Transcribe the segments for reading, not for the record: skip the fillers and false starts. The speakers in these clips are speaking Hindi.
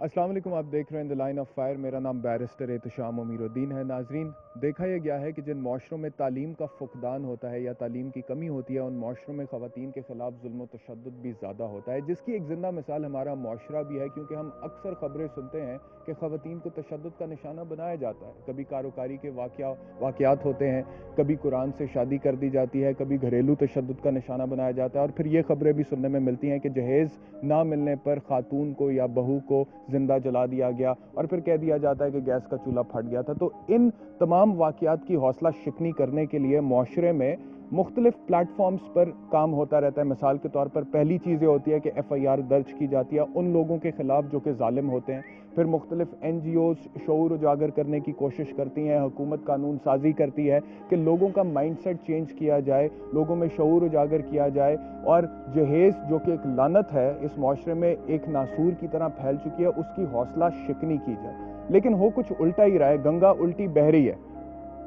अस्सलाम वालेकुम। आप देख रहे हैं द लाइन ऑफ फायर। मेरा नाम बैरिस्टर एहतशाम अमीरुद्दीन है। नाजरीन, देखा यह गया है कि जिन माशरों में तालीम का फुकदान होता है या तालीम की कमी होती है, उन माशरों में ख़वातीन के ख़िलाफ़ जुल्म तशद्दुद भी ज़्यादा होता है, जिसकी एक ज़िंदा मिसाल हमारा माशरा भी है। क्योंकि हम अक्सर ख़बरें सुनते हैं कि ख़वातीन को तशद्दुद का निशाना बनाया जाता है। कभी कारोकारी के वाक़यात होते हैं, कभी कुरान से शादी कर दी जाती है, कभी घरेलू तशद्दुद का निशाना बनाया जाता है। और फिर ये ख़बरें भी सुनने में मिलती हैं कि जहेज़ ना मिलने पर खातून को या बहू को जिंदा जला दिया गया और फिर कह दिया जाता है कि गैस का चूल्हा फट गया था। तो इन तमाम वाक़यात की हौसला शिकनी करने के लिए मुआशरे में मुख्तलिफ प्लेटफॉर्म्स पर काम होता रहता है। मिसाल के तौर पर पहली चीज़ ये होती है कि FIR दर्ज की जाती है उन लोगों के खिलाफ जो कि जालिम होते हैं। फिर मुख्तलिफ NGOs शऊर उजागर करने की कोशिश करती हैं, हुकूमत कानून साजी करती है कि लोगों का माइंडसेट चेंज किया जाए, लोगों में शऊर उजागर किया जाए। और जहेज़ जो कि एक लानत है, इस माशरे में एक नासूर की तरह फैल चुकी है, उसकी हौसला शिकनी की जाए। लेकिन हो कुछ उल्टा ही रहा है, गंगा उल्टी बह रही है।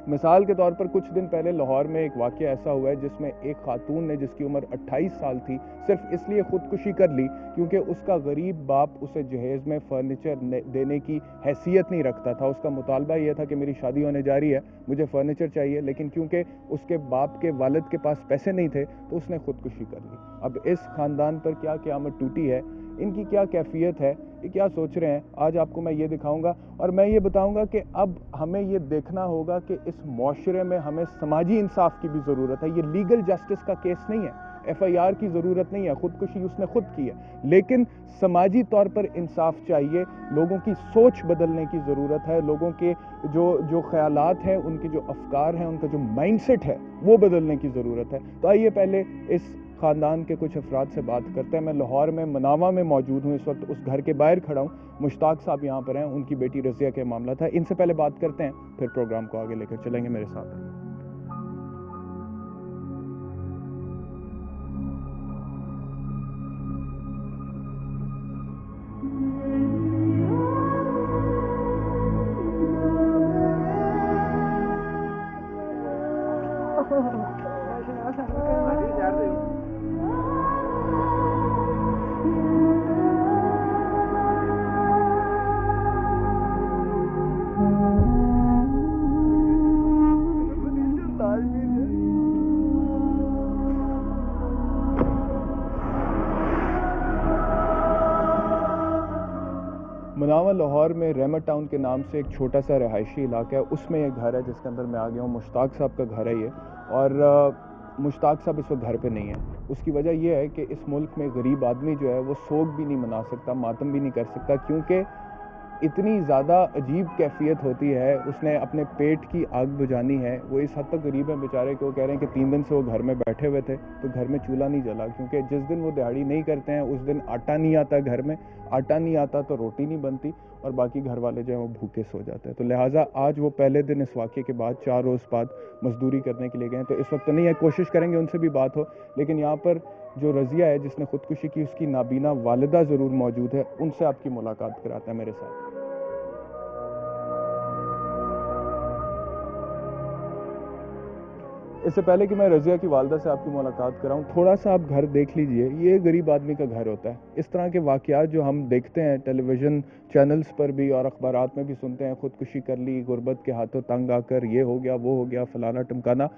मिसाल के तौर पर कुछ दिन पहले लाहौर में एक वाक़या ऐसा हुआ है जिसमें एक खातून ने, जिसकी उम्र 28 साल थी, सिर्फ इसलिए खुदकुशी कर ली क्योंकि उसका गरीब बाप उसे जहेज़ में फर्नीचर देने की हैसियत नहीं रखता था। उसका मुतालबा यह था कि मेरी शादी होने जा रही है, मुझे फर्नीचर चाहिए, लेकिन क्योंकि उसके बाप के वालिद के पास पैसे नहीं थे तो उसने खुदकुशी कर ली। अब इस ख़ानदान पर क्या क़यामत टूटी है, इनकी क्या कैफियत है, ये क्या सोच रहे हैं, आज आपको मैं ये दिखाऊंगा। और मैं ये बताऊंगा कि अब हमें ये देखना होगा कि इस मुआशरे में हमें समाजी इंसाफ की भी ज़रूरत है। ये लीगल जस्टिस का केस नहीं है, FIR की ज़रूरत नहीं है, खुदकुशी उसने खुद की है, लेकिन समाजी तौर पर इंसाफ चाहिए। लोगों की सोच बदलने की ज़रूरत है, लोगों के जो ख़यालात हैं, उनके जो अफकार हैं, उनका जो माइंडसेट है, वो बदलने की ज़रूरत है। तो आइए पहले इस ख़ानदान के कुछ अफराद से बात करते हैं। मैं लाहौर में मनावा में मौजूद हूँ, इस वक्त उस घर के बाहर खड़ा हूँ। मुश्ताक साहब यहाँ पर हैं, उनकी बेटी रज़िया के मामला था। इनसे पहले बात करते हैं, फिर प्रोग्राम को आगे लेकर चलेंगे मेरे साथ। मनावा लाहौर में रहमत टाउन के नाम से एक छोटा सा रहायशी इलाका है, उसमें ये घर है जिसके अंदर मैं आ गया हूँ। मुश्ताक साहब का घर है ये। और मुश्ताक साहब इस वक्त घर पे नहीं है। उसकी वजह यह है कि इस मुल्क में गरीब आदमी जो है वो सोग भी नहीं मना सकता, मातम भी नहीं कर सकता, क्योंकि इतनी ज़्यादा अजीब कैफियत होती है। उसने अपने पेट की आग बुझानी है। वो इस हद तक गरीब है बेचारे कि वो कह रहे हैं कि 3 दिन से वो घर में बैठे हुए थे तो घर में चूल्हा नहीं जला, क्योंकि जिस दिन वो दिहाड़ी नहीं करते हैं उस दिन आटा नहीं आता घर में, आटा नहीं आता तो रोटी नहीं बनती, और बाकी घर वाले जो हैं वो भूखे सो जाते हैं। तो लिहाजा आज वो पहले दिन इस वाक़े के बाद 4 रोज़ बाद मजदूरी करने के लिए गए। तो इस वक्त तो नहीं है, कोशिश करेंगे उनसे भी बात हो। लेकिन यहाँ पर जो रज़िया है जिसने खुदकुशी की, उसकी नाबीना वालिदा ज़रूर मौजूद है, उनसे आपकी मुलाकात कराते हैं मेरे साथ। इससे पहले कि मैं रज़िया की वालदा से आपकी मुलाकात कराऊं, थोड़ा सा आप घर देख लीजिए। ये गरीब आदमी का घर होता है। इस तरह के वाक़यात जो हम देखते हैं टेलीविज़न चैनल्स पर भी और अखबारात में भी सुनते हैं, खुदकुशी कर ली, गुर्बत के हाथों तंग आकर, ये हो गया, वो हो गया, फलाना टमकाना,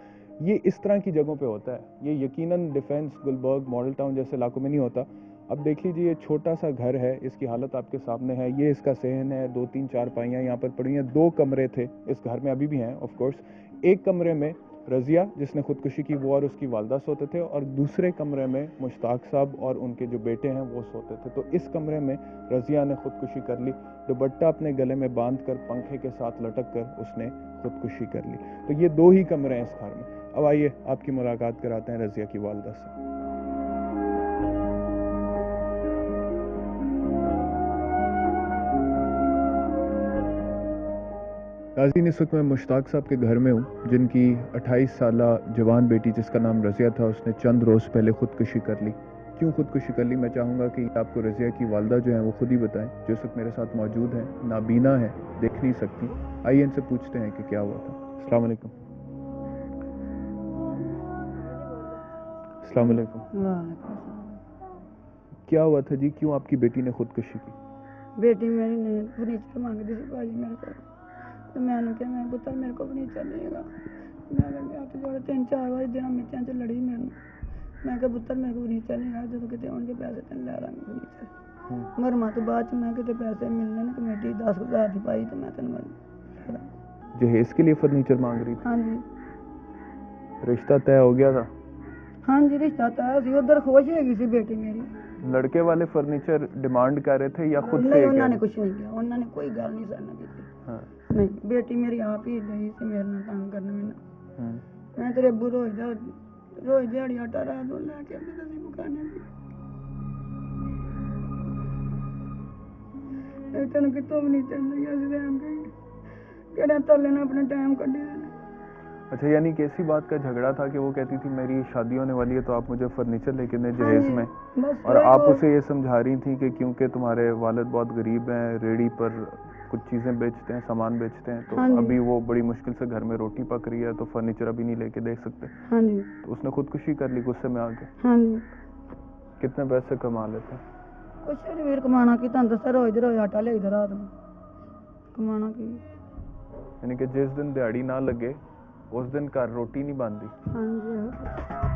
ये इस तरह की जगहों पे होता है। ये यकीनन डिफेंस, गुलबर्ग, मॉडल टाउन जैसे इलाकों में नहीं होता। अब देख लीजिए, ये छोटा सा घर है, इसकी हालत आपके सामने है। ये इसका सहन है, 2-3 चारपाइयाँ यहाँ पर पड़ी हैं। 2 कमरे थे इस घर में, अभी भी हैं ऑफ कोर्स। एक कमरे में रज़िया जिसने खुदकुशी की वो और उसकी वालदा सोते थे, और दूसरे कमरे में मुश्ताक साहब और उनके जो बेटे हैं वो सोते थे। तो इस कमरे में रज़िया ने खुदकुशी कर ली, दुपट्टा अपने गले में बांध कर पंखे के साथ लटक कर उसने खुदकुशी कर ली। तो ये 2 ही कमरे हैं इस घर में। अब आइए आपकी मुलाकात कराते हैं रज़िया की वालदा से। नाज़रीन, इस वक्त मैं मुश्ताक साहब के घर में हूँ, जिनकी 28 साला जवान बेटी जिसका नाम रज़िया था, उसने चंद रोज़ पहले खुदकुशी कर ली। क्यों खुदकुशी कर ली, मैं चाहूँगा कि आपको रज़िया की वालदा जो है वो खुद ही बताएं, जो इस वक्त मेरे साथ मौजूद हैं, नाबीना है, देख नहीं सकती। आइए इनसे पूछते हैं कि क्या हुआ था। अस्सलाम वालेकुम। अस्सलाम वालेकुम। क्या हुआ था जी, क्यों आपकी बेटी ने खुदकुशी की? बेटी मेरी ने फर्नीचर मंगती सी भाजी मेरे को, तो मैंने कहा मैं पुत्र मेरे को फर्नीचर नहीं है। मैं हत्थ जोड़े 3-4 बार दिन मिर्चां च लड़ी मैंने, मैं कहा पुत्र मेरे को फर्नीचर नहीं है, जो कितने आने पैसे तेन लै दांगी फर्नीचर। मरमा तो बाद मैं कितने पैसे मिलने ने कमेटी 10,000 की पाई तो मैं तेन लै दांगी। जहेज के लिए फर्नीचर मांग रही थी? हाँ जी। रिश्ता तय हो गया था? हाँ जी रिश्ता तय सी, उधर खुश हैगी सी बेटी मेरी। लड़के वाले फर्नीचर डिमांड कर रहे थे या खुद से? नहीं उन्होंने कुछ नहीं किया, उन्होंने कोई गल नहीं सारे नाल कीती। हाँ। नहीं बेटी मेरी आप ही गई सी मेरे नाल तंग करने मैनू। मैं तेरे अब्बू रोज दिहाड़ी आटा रात को लैके आंदे सी मुकाने दी। तेन कितों भी नहीं चलती अस टाइम गई केड़े तले ने अपने टाइम कड्ढे ने। अच्छा, यानी कि ऐसी बात का झगड़ा था कि वो कहती थी मेरी शादी होने वाली है तो आप मुझे फर्नीचर लेके दें जहेज में, और आप उसे ये समझा रही थी कि क्योंकि तुम्हारे वालिद बहुत गरीब हैं, रेडी पर कुछ चीज़ें बेचते हैं, सामान बेचते हैं, तो अभी वो बड़ी मुश्किल से घर में रोटी पक रही है तो फर्नीचर अभी नहीं लेके दे सकते। हाँ जी। तो उसने खुदकुशी कर ली गुस्से में आके? हाँ जी। कितने पैसे कमा लेते हैं? कुछ नहीं वीर, कमाना की तुहानू दस्सिया रोज रोज आटा ले रात में, कमाना की। यानी कि जिस दिन दिहाड़ी ना लगे उस दिन घर रोटी नहीं बनती। हाँ जी।